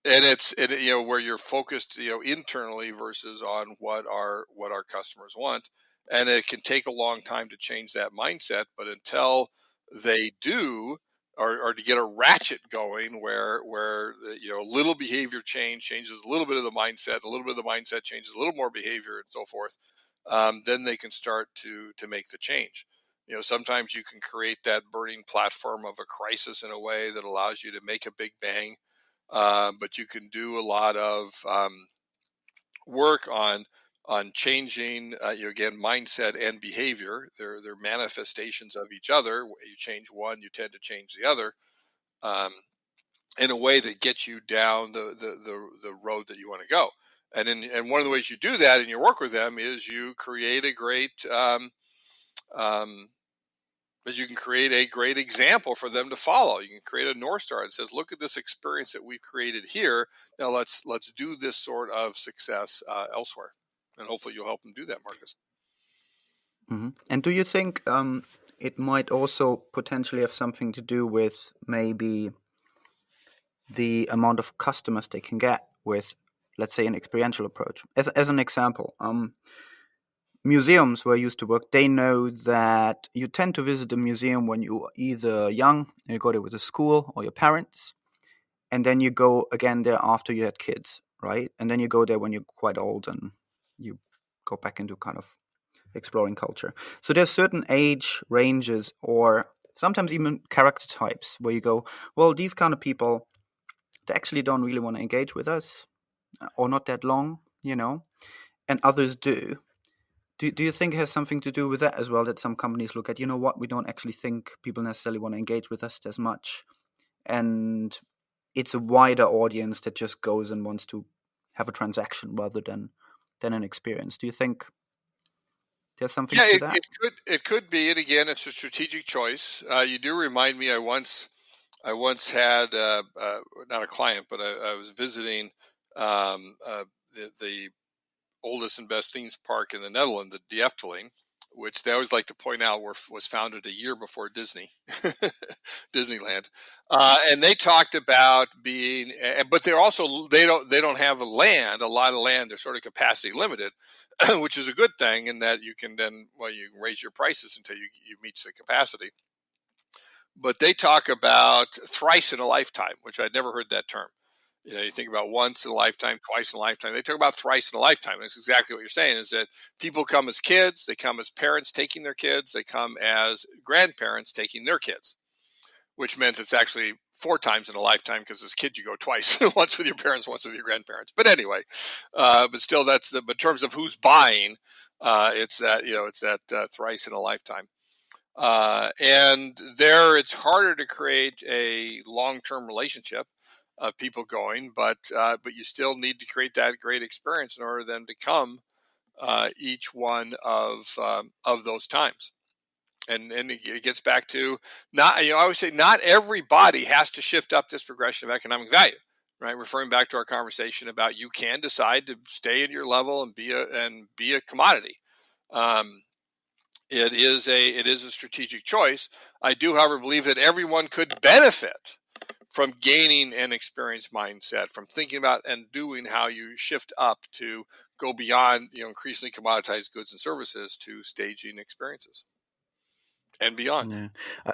And it's where you're focused internally versus on what our customers want, and it can take a long time to change that mindset. But until they do, or to get a ratchet going where a little behavior changes a little bit of the mindset, a little bit of the mindset changes a little more behavior, and so forth, then they can start to make the change. Sometimes you can create that burning platform of a crisis in a way that allows you to make a big bang. But you can do a lot of work on changing again, mindset and behavior. They're manifestations of each other. You change one, you tend to change the other, in a way that gets you down the road that you want to go. And one of the ways you do that in your work with them is you create a great is you can create a great example for them to follow. You can create a North Star that says, look at this experience that we've created here. Now let's do this sort of success elsewhere. And hopefully you'll help them do that, Marcus. Mm-hmm. And do you think it might also potentially have something to do with maybe the amount of customers they can get with, let's say, an experiential approach? As an example, museums where I used to work, they know that you tend to visit a museum when you're either young and you go there with a school or your parents, and then you go again there after you had kids, right? And then you go there when you're quite old and you go back into kind of exploring culture. So there's certain age ranges or sometimes even character types where you go, well, these kind of people, they actually don't really want to engage with us or not that long, and others do. Do you think it has something to do with that as well? That some companies look at, you know what, we don't actually think people necessarily want to engage with us as much, and it's a wider audience that just goes and wants to have a transaction rather than an experience. Do you think there's something Yeah, to that? it could be, and again, it's a strategic choice. You do remind me. I once had not a client, but I was visiting the oldest and best theme park in the Netherlands, the Efteling, which they always like to point out was founded a year before Disney, Disneyland, and they talked about being, but they don't have a lot of land. They're sort of capacity limited, which is a good thing in that you can then you can raise your prices until you meet the capacity. But they talk about thrice in a lifetime, which I'd never heard that term. You think about once in a lifetime, twice in a lifetime. They talk about thrice in a lifetime. That's exactly what you're saying, is that people come as kids, they come as parents taking their kids, they come as grandparents taking their kids, which meant it's actually 4 times in a lifetime, because as kids you go twice, once with your parents, once with your grandparents. But anyway, but still, but in terms of who's buying, it's that thrice in a lifetime. And there, it's harder to create a long-term relationship of people going, but you still need to create that great experience in order then to come each one of those times. And it gets back to, not, I always say, not everybody has to shift up this progression of economic value, right? Referring back to our conversation about, you can decide to stay at your level and be a commodity. It is a strategic choice. I do, however, believe that everyone could benefit from gaining an experience mindset, from thinking about and doing how you shift up to go beyond increasingly commoditized goods and services to staging experiences and beyond. Yeah.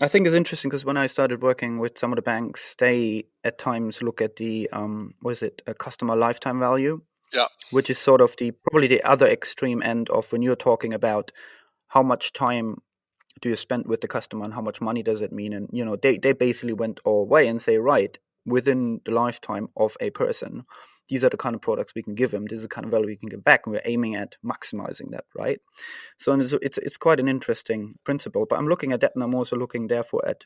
I think it's interesting because when I started working with some of the banks, they at times look at the what is it, a customer lifetime value, Yeah. which is sort of probably the other extreme end of when you're talking about how much time do you spend with the customer and how much money does it mean. And they basically went all way and say, right, within the lifetime of a person, these are the kind of products we can give them, this is the kind of value we can give back, and we're aiming at maximizing that, right? So it's quite an interesting principle. But I'm looking at that, and I'm also looking therefore at,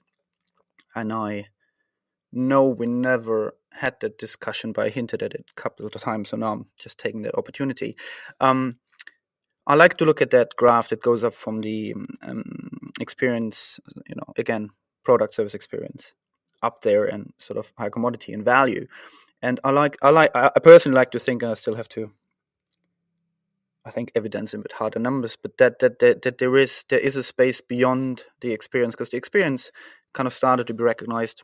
and I know we never had that discussion, but I hinted at it a couple of times, so now I'm just taking that opportunity. I like to look at that graph that goes up from the experience, again, product service experience up there, and sort of high commodity and value. And I personally like to think, and I still have to, I think, evidence in with harder numbers, but that there is a space beyond the experience, because the experience kind of started to be recognized,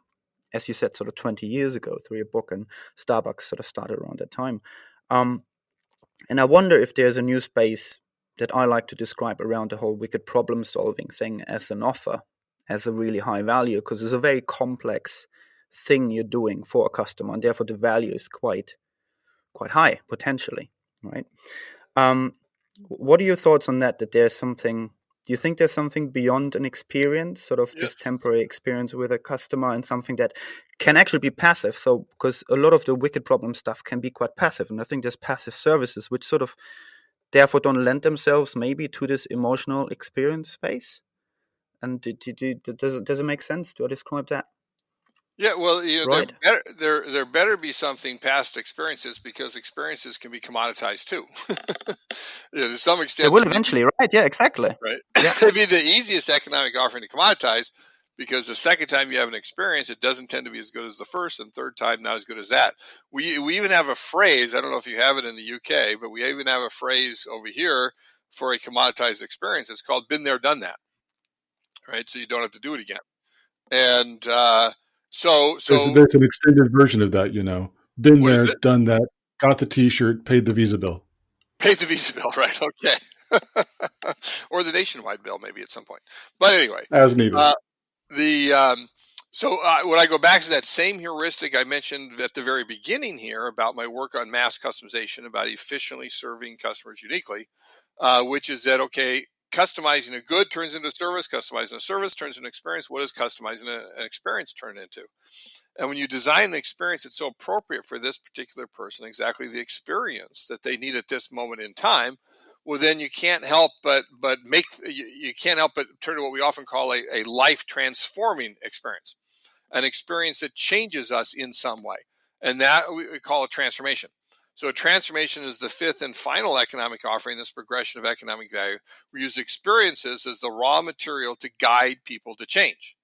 as you said, sort of 20 years ago through your book, and Starbucks sort of started around that time. And I wonder if there's a new space that I like to describe around the whole wicked problem-solving thing as an offer, as a really high value, because it's a very complex thing you're doing for a customer, and therefore the value is quite high potentially, right? What are your thoughts on that? That there's something? Do you think there's something beyond an experience, sort of this Yes. temporary experience with a customer, and something that can actually be passive? So, because a lot of the wicked problem stuff can be quite passive, and I think there's passive services which sort of therefore don't lend themselves maybe to this emotional experience space. And does it make sense? Do I describe that Yeah, well, right? there better be something past experiences, because experiences can be commoditized too. To some They extent, will eventually, right? Yeah, exactly. right? Yeah. It'd be the easiest economic offering to commoditize, because the second time you have an experience, it doesn't tend to be as good as the first, and third time not as good as that. We even have a phrase. I don't know if you have it in the UK, but we even have a phrase over here for a commoditized experience. It's called "been there, done that." Right, so you don't have to do it again. And so There's an extended version of that, Been what is there, it? done that, got the T-shirt, paid the Visa bill. Paid the Visa bill, right? Okay. Or the nationwide bill, maybe at some point. But anyway, As needed. uh, the when I go back to that same heuristic I mentioned at the very beginning here about my work on mass customization, about efficiently serving customers uniquely, which is that, okay, customizing a good turns into a service, customizing a service turns into an experience. What does customizing an experience turn into? And when you design the experience, it's so appropriate for this particular person, exactly the experience that they need at this moment in time. well, then you can't help but you can't help but turn to what we often call a life transforming experience, an experience that changes us in some way, and that we call a transformation. So a transformation is the fifth and final economic offering, this progression of economic value. We use experiences as the raw material to guide people to change,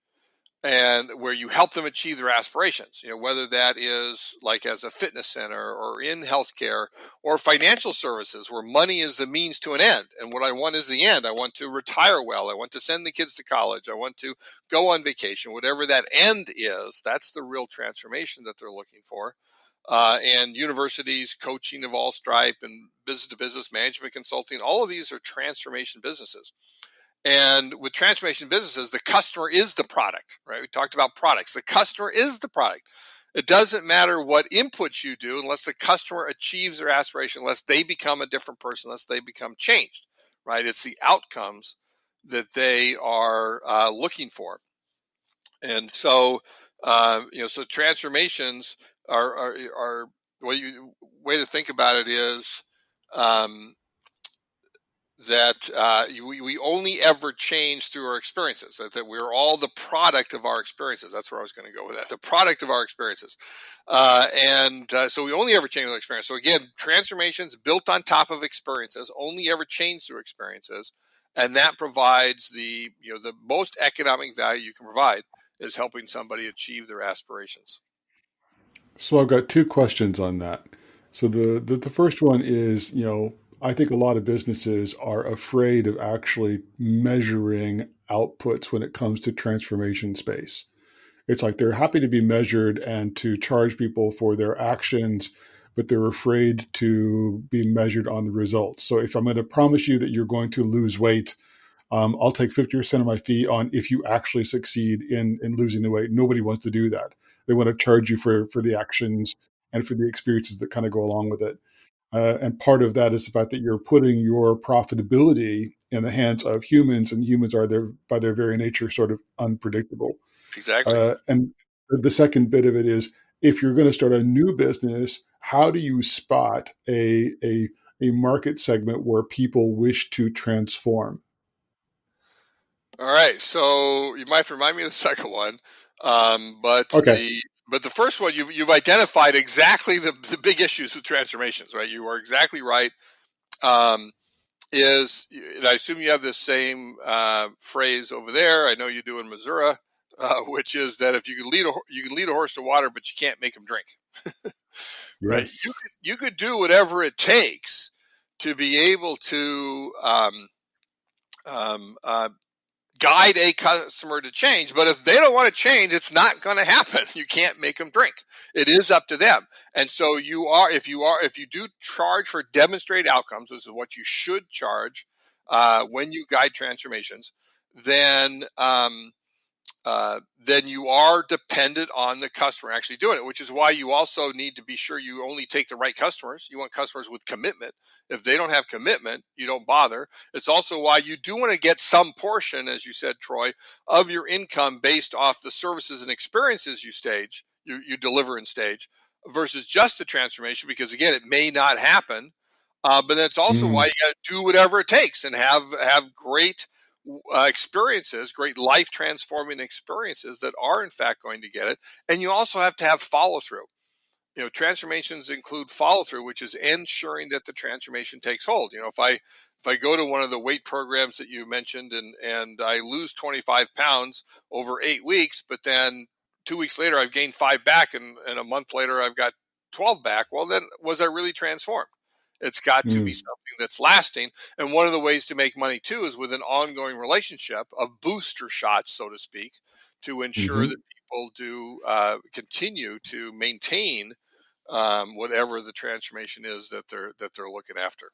and where you help them achieve their aspirations, whether that is like as a fitness center or in healthcare or financial services where money is the means to an end. And what I want is the end. I want to retire well. I want to send the kids to college. I want to go on vacation. Whatever that end is, that's the real transformation that they're looking for. And universities, coaching of all stripe, and business to business management consulting, all of these are transformation businesses. And with transformation businesses, the customer is the product, right? We talked about products. The customer is the product. It doesn't matter what inputs you do unless the customer achieves their aspiration, unless they become a different person, unless they become changed, right? It's the outcomes that they are looking for. And so, so transformations are way to think about it is, that we only ever change through our experiences, that we're all the product of our experiences. That's where I was going to go with that, the product of our experiences. So we only ever change with experience. So again, transformations built on top of experiences only ever change through experiences. And that provides the most economic value you can provide is helping somebody achieve their aspirations. So I've got two questions on that. So the first one is, I think a lot of businesses are afraid of actually measuring outputs when it comes to transformation space. It's like they're happy to be measured and to charge people for their actions, but they're afraid to be measured on the results. So if I'm going to promise you that you're going to lose weight, I'll take 50% of my fee on if you actually succeed in losing the weight. Nobody wants to do that. They want to charge you for the actions and for the experiences that kind of go along with it. And part of that is the fact that you're putting your profitability in the hands of humans, and humans are by their very nature sort of unpredictable. Exactly. And the second bit of it is, if you're going to start a new business, how do you spot a market segment where people wish to transform? All right, so you might remind me of the second one, but Okay. the first one you've identified exactly the big issues with transformations, right? You are exactly right. And I assume you have the same phrase over there. I know you do in Missouri, which is that if you can lead a horse to water, but you can't make him drink, right? Yes. You could do whatever it takes to be able to guide a customer to change, but if they don't want to change, it's not going to happen. You can't make them drink. It is up to them. And so if you do charge for demonstrated outcomes, this is what you should charge when you guide transformations, then you are dependent on the customer actually doing it, which is why you also need to be sure you only take the right customers. You want customers with commitment. If they don't have commitment, you don't bother. It's also why you do want to get some portion, as you said, Troy, of your income based off the services and experiences you deliver in stage versus just the transformation, because again, it may not happen. But that's also why you got to do whatever it takes and have great experiences, great life transforming experiences that are in fact going to get it. And you also have to have follow through. Transformations include follow through, which is ensuring that the transformation takes hold. If I go to one of the weight programs that you mentioned and I lose 25 pounds over 8 weeks, but then 2 weeks later I've gained 5 back, and a month later I've got 12 back, well, then was I really transformed? It's got to be something that's lasting. And one of the ways to make money too is with an ongoing relationship of booster shots, so to speak, to ensure that people do continue to maintain whatever the transformation is that they're looking after.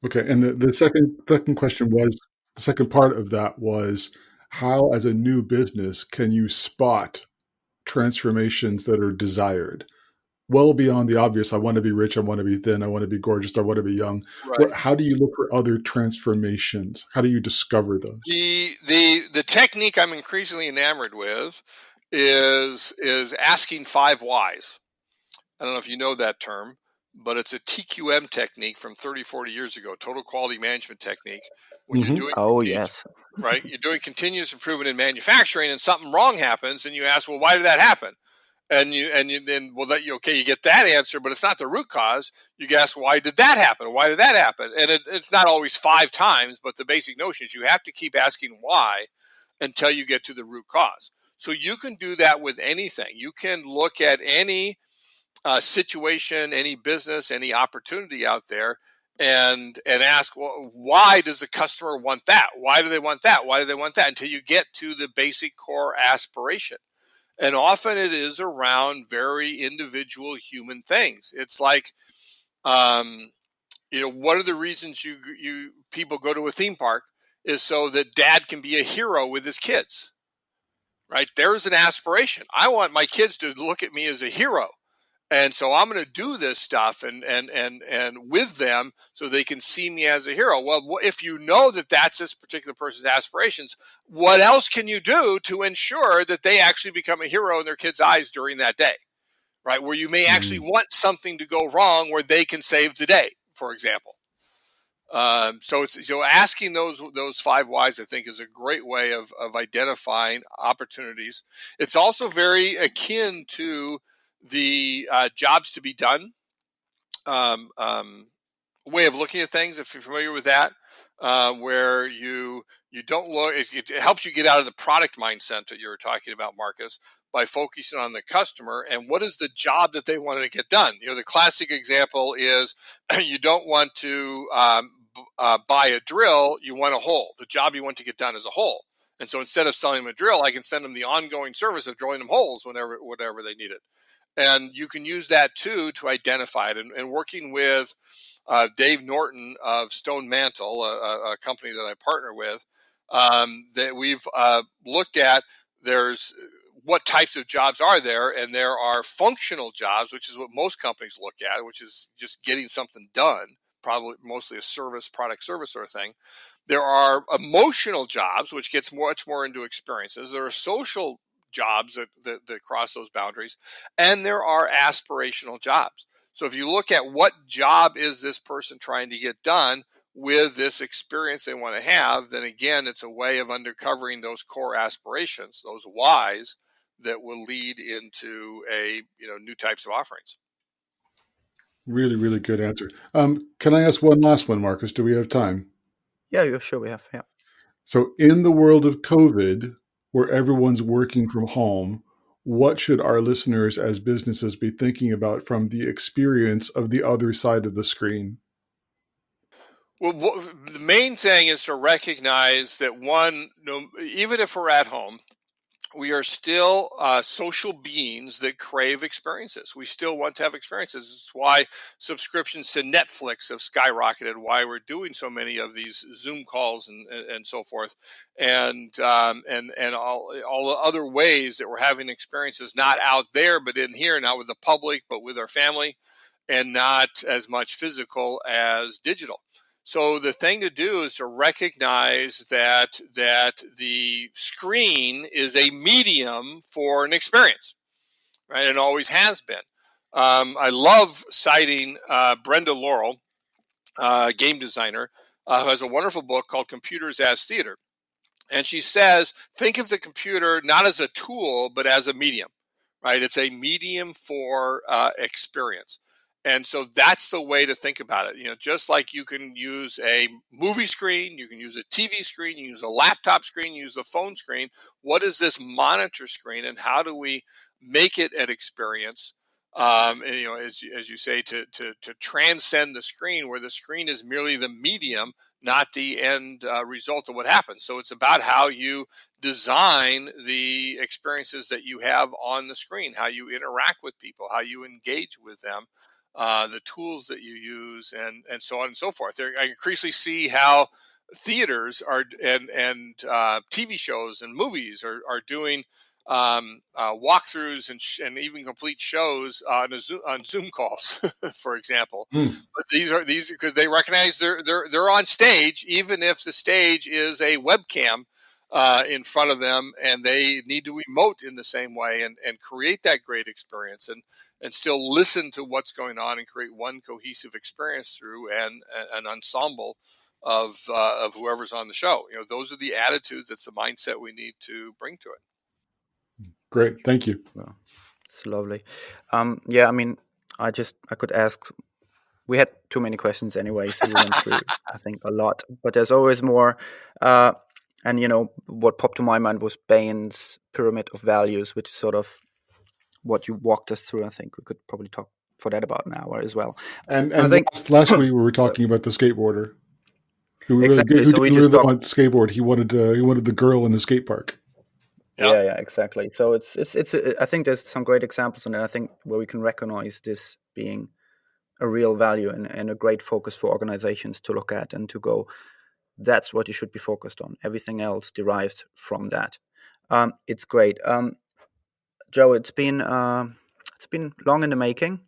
Okay. And the second question was, the second part of that was, how, as a new business, can you spot transformations that are desired? Well beyond the obvious, I want to be rich, I want to be thin, I want to be gorgeous, I want to be young. Right. How do you look for other transformations? How do you discover those? The technique I'm increasingly enamored with is asking 5 whys. I don't know if you know that term, but it's a TQM technique from 30, 40 years ago, total quality management technique. When you're doing Oh, yes. right, you're doing continuous improvement in manufacturing, and something wrong happens, and you ask, well, why did that happen? And you then, well, that you get that answer, but it's not the root cause. You ask, why did that happen? Why did that happen? And it's not always 5 times, but the basic notion is you have to keep asking why until you get to the root cause. So you can do that with anything. You can look at any situation, any business, any opportunity out there, and ask, well, why does the customer want that? Why do they want that? Why do they want that? Until you get to the basic core aspiration. And often it is around very individual human things. It's like, one of the reasons you people go to a theme park is so that dad can be a hero with his kids, right? There's an aspiration. I want my kids to look at me as a hero. And so I'm going to do this stuff and with them so they can see me as a hero. Well, if you know that that's this particular person's aspirations, what else can you do to ensure that they actually become a hero in their kids' eyes during that day, right? Where you may actually want something to go wrong where they can save the day, for example. So asking those 5 whys, I think, is a great way of identifying opportunities. It's also very akin to the jobs to be done way of looking at things, if you're familiar with that, where you don't look. It helps you get out of the product mindset that you were talking about, Marcus, by focusing on the customer and what is the job that they wanted to get done. The classic example is you don't want to buy a drill, you want a hole. The job you want to get done is a hole. And so instead of selling them a drill, I can send them the ongoing service of drilling them holes whenever they need it. And you can use that too to identify it. And working with Dave Norton of Stone Mantle, a company that I partner with, that we've looked at. There's what types of jobs are there, and there are functional jobs, which is what most companies look at, which is just getting something done, probably mostly a product service sort of thing. There are emotional jobs, which gets much more into experiences. There are social jobs that cross those boundaries, and there are aspirational jobs. So if you look at what job is this person trying to get done with this experience they want to have, then again, it's a way of uncovering those core aspirations, those whys that will lead into new types of offerings. Really, really good answer. Can I ask one last one, Marcus? Do we have time? Yeah, sure we have. Yeah. So in the world of COVID, where everyone's working from home, what should our listeners as businesses be thinking about from the experience of the other side of the screen? Well, the main thing is to recognize that even if we're at home, we are still social beings that crave experiences. We still want to have experiences. It's why subscriptions to Netflix have skyrocketed, why we're doing so many of these Zoom calls and so forth, and all the other ways that we're having experiences, not out there, but in here, not with the public, but with our family, and not as much physical as digital. So the thing to do is to recognize that the screen is a medium for an experience, right? And always has been. I love citing Brenda Laurel, game designer, who has a wonderful book called Computers as Theater. And she says, think of the computer not as a tool, but as a medium, right? It's a medium for experience. And so that's the way to think about it. Just like you can use a movie screen, you can use a TV screen, you use a laptop screen, you use a phone screen. What is this monitor screen, and how do we make it an experience? And as you say, to transcend the screen, where the screen is merely the medium, not the end result of what happens. So it's about how you design the experiences that you have on the screen, how you interact with people, how you engage with them, the tools that you use, and so on and so forth. I increasingly see how theaters are and TV shows and movies are doing walkthroughs and even complete shows on Zoom calls, for example. But these because they recognize they're on stage, even if the stage is a webcam in front of them, and they need to emote in the same way and create that great experience. and still listen to what's going on and create one cohesive experience through an ensemble of whoever's on the show. Those are the attitudes. That's the mindset we need to bring to it. Great, thank you. Well, it's lovely. Yeah, I mean, I could ask. We had too many questions anyway, so we went through, I think, a lot. But there's always more. And what popped to my mind was Bain's pyramid of values, which is sort of what you walked us through. I think we could probably talk for that about an hour as well. And I think last week we were talking about the skateboarder who exactly. who So we didn't just really want skateboard. He wanted the girl in the skate park. Yeah, exactly. So it's I think there's some great examples on it. I think where we can recognize this being a real value and a great focus for organizations to look at and to go, that's what you should be focused on. Everything else derives from that. It's great. Joe, it's been long in the making.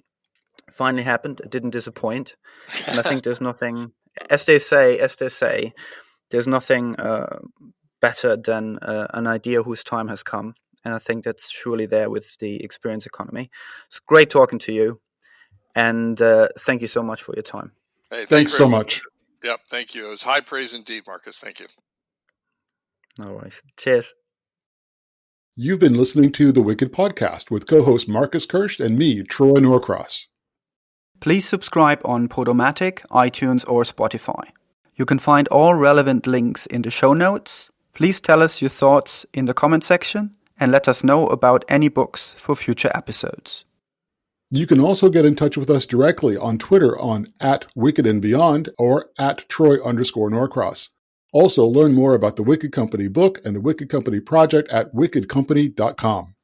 Finally happened. It didn't disappoint. And I think there's nothing, as they say, there's nothing better than an idea whose time has come. And I think that's surely there with the experience economy. It's great talking to you. And thank you so much for your time. Hey, Thanks so much. Yep, thank you. It was high praise indeed, Marcus. Thank you. All right. Cheers. You've been listening to The Wicked Podcast with co-host Marcus Kirsch and me, Troy Norcross. Please subscribe on Podomatic, iTunes, or Spotify. You can find all relevant links in the show notes. Please tell us your thoughts in the comment section and let us know about any books for future episodes. You can also get in touch with us directly on Twitter on @WickedandBeyond or @Troy_Norcross. Also, learn more about the Wicked Company book and the Wicked Company project at wickedcompany.com.